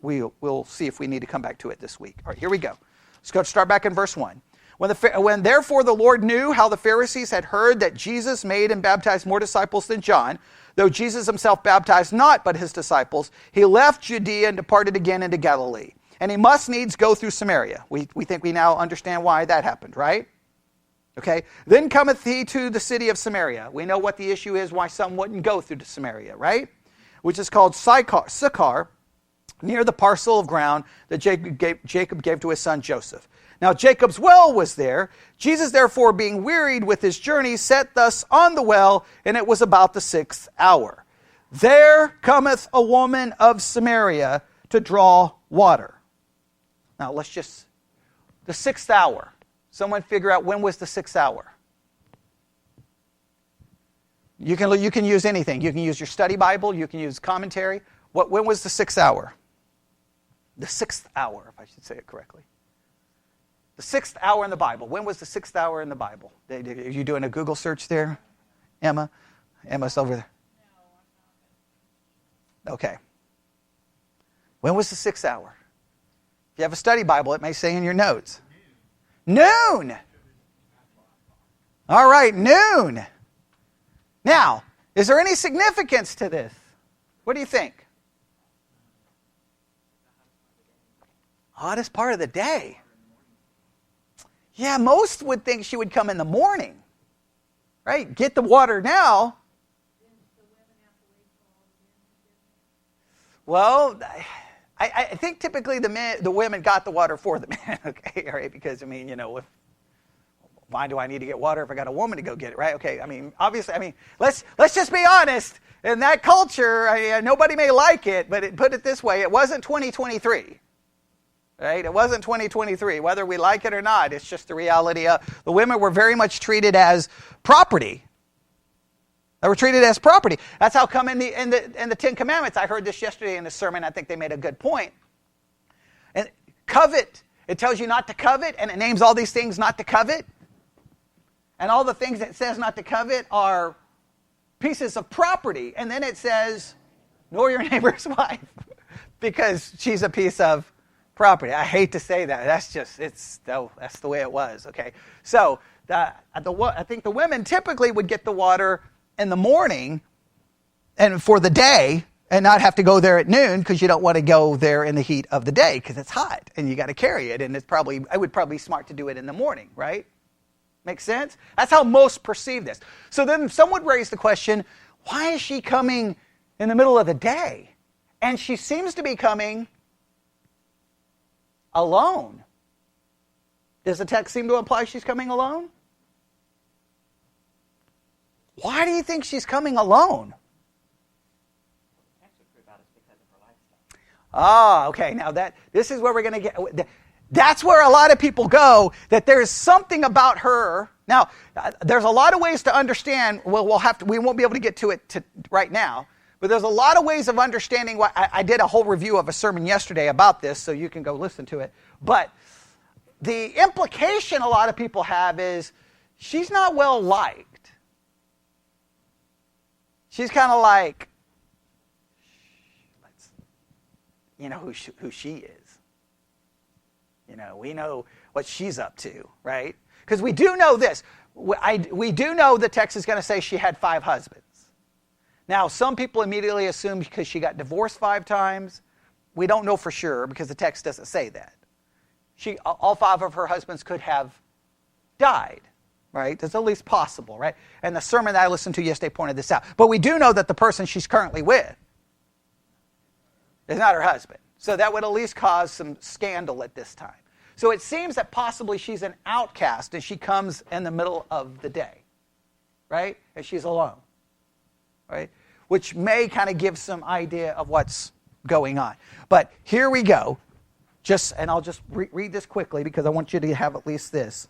we'll see if we need to come back to it this week. All right, here we go. Let's go start back in verse 1. When therefore the Lord knew how the Pharisees had heard that Jesus made and baptized more disciples than John, though Jesus himself baptized not but his disciples, he left Judea and departed again into Galilee. And he must needs go through Samaria. We think we now understand why that happened, right? Okay. Then cometh he to the city of Samaria. We know what the issue is, why some wouldn't go through to Samaria, right? Which is called Sychar, near the parcel of ground that Jacob gave to his son Joseph. Now Jacob's well was there. Jesus, therefore, being wearied with his journey, sat thus on the well, and it was about the 6th hour. There cometh a woman of Samaria to draw water. Now the 6th hour. Someone figure out when was the 6th hour. You can use anything. You can use your study Bible. You can use commentary. When was the 6th hour? The 6th hour, if I should say it correctly. The 6th hour in the Bible. When was the 6th hour in the Bible? Are you doing a Google search there, Emma? Emma's over there. Okay. When was the 6th hour? If you have a study Bible, it may say in your notes. Noon. All right, noon. Now, is there any significance to this? What do you think? Hottest part of the day. Yeah, most would think she would come in the morning. Right? Get the water now. Well, I think typically the women got the water for the men. Okay, all right, because why do I need to get water if I got a woman to go get it, right? Okay, obviously, let's just be honest. In that culture, nobody may like it, but put it this way, it wasn't 2023. Right? It wasn't 2023. Whether we like it or not, it's just the reality of the women were very much treated as property. They were treated as property. That's how come in the Ten Commandments. I heard this yesterday in the sermon. I think they made a good point. And covet. It tells you not to covet, and it names all these things not to covet. And all the things it says not to covet are pieces of property. And then it says, nor your neighbor's wife, because she's a piece of property. I hate to say that. That's the way it was. Okay. So I think the women typically would get the water in the morning and for the day and not have to go there at noon because you don't want to go there in the heat of the day because it's hot and you got to carry it. And I would probably be smart to do it in the morning, right? Makes sense? That's how most perceive this. So then some would raise the question, why is she coming in the middle of the day? And she seems to be coming alone. Does the text seem to imply she's coming alone? Why do you think she's coming alone? Ah, okay. Now this is where we're going to get. That's where a lot of people go. That there's something about her. Now, there's a lot of ways to understand. Well, we won't be able to get to it right now. But there's a lot of ways of understanding why. I did a whole review of a sermon yesterday about this, so you can go listen to it. But the implication a lot of people have is she's not well liked. She's kind of like, you know who she is. We know what she's up to, right? Because we do know this. We do know the text is going to say she had 5 husbands. Now, some people immediately assume because she got divorced 5 times. We don't know for sure because the text doesn't say that. All 5 of her husbands could have died, right? That's at least possible, right? And the sermon that I listened to yesterday pointed this out. But we do know that the person she's currently with is not her husband. So that would at least cause some scandal at this time. So it seems that possibly she's an outcast and she comes in the middle of the day, right? And she's alone. Right? Which may kind of give some idea of what's going on. But here we go. And I'll just read this quickly because I want you to have at least this.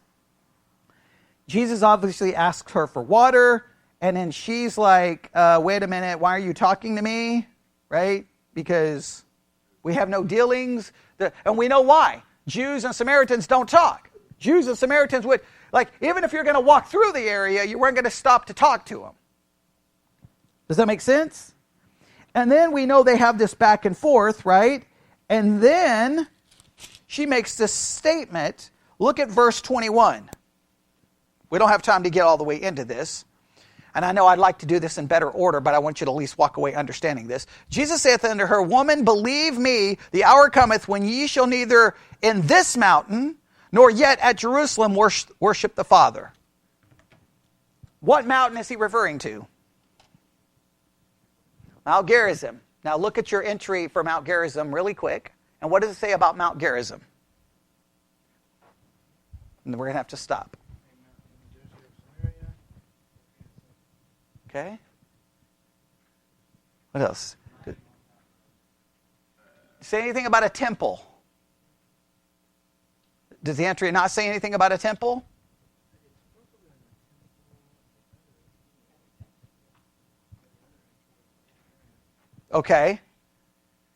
Jesus obviously asks her for water, and then she's like, wait a minute, why are you talking to me? Right? Because we have no dealings. And we know why. Jews and Samaritans don't talk. Jews and Samaritans would, even if you're going to walk through the area, you weren't going to stop to talk to them. Does that make sense? And then we know they have this back and forth, right? And then she makes this statement. Look at verse 21. We don't have time to get all the way into this. And I know I'd like to do this in better order, but I want you to at least walk away understanding this. Jesus saith unto her, Woman, believe me, the hour cometh when ye shall neither in this mountain nor yet at Jerusalem worship the Father. What mountain is he referring to? Mount Gerizim. Now look at your entry for Mount Gerizim really quick. And what does it say about Mount Gerizim? And we're going to have to stop. Okay. What else? Say anything about a temple? Does the entry not say anything about a temple? Okay.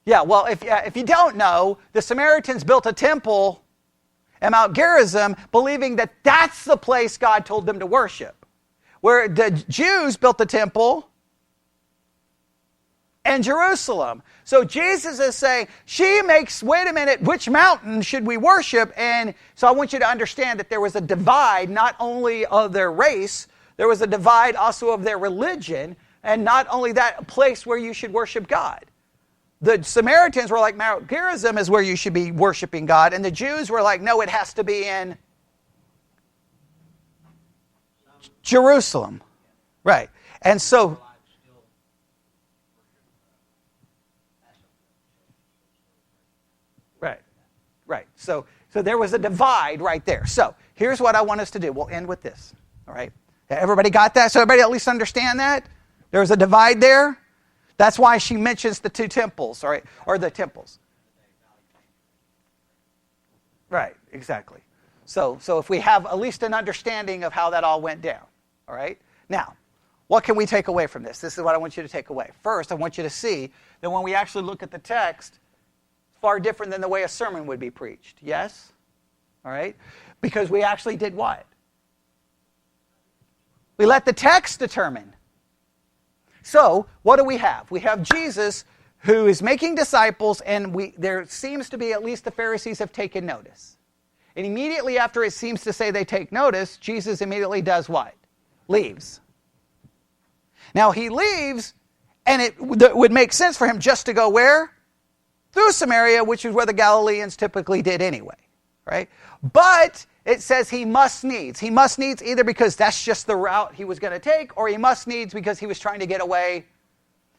Yeah, well, if you don't know, the Samaritans built a temple at Mount Gerizim, believing that that's the place God told them to worship. Where the Jews built the temple in Jerusalem. So Jesus is saying, wait a minute, which mountain should we worship? And so I want you to understand that there was a divide, not only of their race, there was a divide also of their religion, and not only that, place where you should worship God. The Samaritans were like, Mount Gerizim is where you should be worshiping God, and the Jews were like, no, it has to be in Jerusalem. Right. And so, right. So there was a divide right there. So here's what I want us to do. We'll end with this. All right. Everybody got that? So everybody at least understand that? There was a divide there. That's why she mentions the two temples, all right, or the temples. Right, exactly. So if we have at least an understanding of how that all went down, all right? Now, what can we take away from this? This is what I want you to take away. First, I want you to see that when we actually look at the text, it's far different than the way a sermon would be preached. Yes? All right? Because we actually did what? We let the text determine. So, what do we have? We have Jesus who is making disciples, and there seems to be at least the Pharisees have taken notice. And immediately after it seems to say they take notice, Jesus immediately does what? Leaves. Now, he leaves, and it would make sense for him just to go where? Through Samaria, which is where the Galileans typically did anyway, right? But it says he must needs. He must needs either because that's just the route he was going to take, or he must needs because he was trying to get away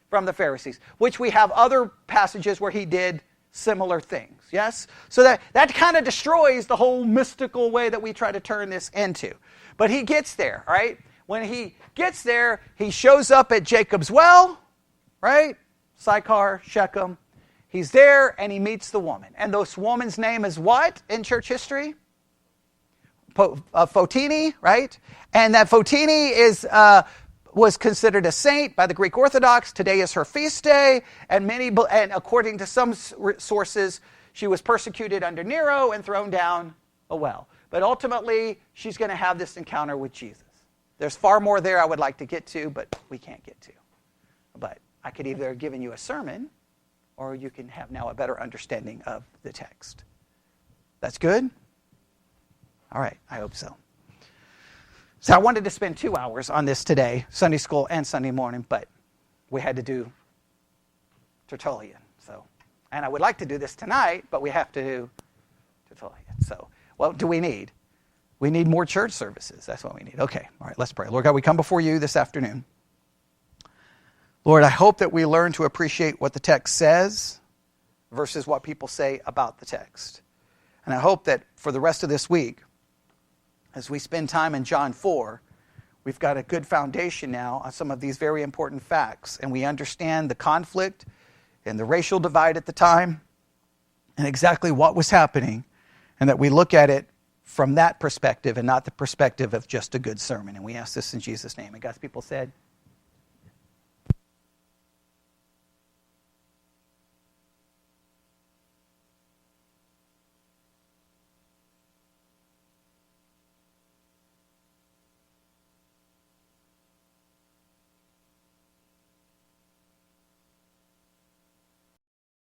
from the Pharisees, which we have other passages where he did similar things, yes? So that kind of destroys the whole mystical way that we try to turn this into. But he gets there, right? When he gets there, he shows up at Jacob's well, right? Sychar, Shechem. He's there, and he meets the woman. And this woman's name is what in church history? Photini, right? And that Photini was considered a saint by the Greek Orthodox. Today is her feast day, and according to some sources, she was persecuted under Nero and thrown down a well. But ultimately, she's going to have this encounter with Jesus. There's far more there I would like to get to, but we can't get to. But I could either have given you a sermon, or you can have now a better understanding of the text. That's good? All right, I hope so. So I wanted to spend 2 hours on this today, Sunday school and Sunday morning, but we had to do Tertullian. And I would like to do this tonight, but we have to do Tertullian. So what do we need? We need more church services. That's what we need. Okay, all right, let's pray. Lord God, we come before you this afternoon. Lord, I hope that we learn to appreciate what the text says versus what people say about the text. And I hope that for the rest of this week, as we spend time in John 4, we've got a good foundation now on some of these very important facts, and we understand the conflict and the racial divide at the time and exactly what was happening, and that we look at it from that perspective and not the perspective of just a good sermon. And we ask this in Jesus' name. And God's people said,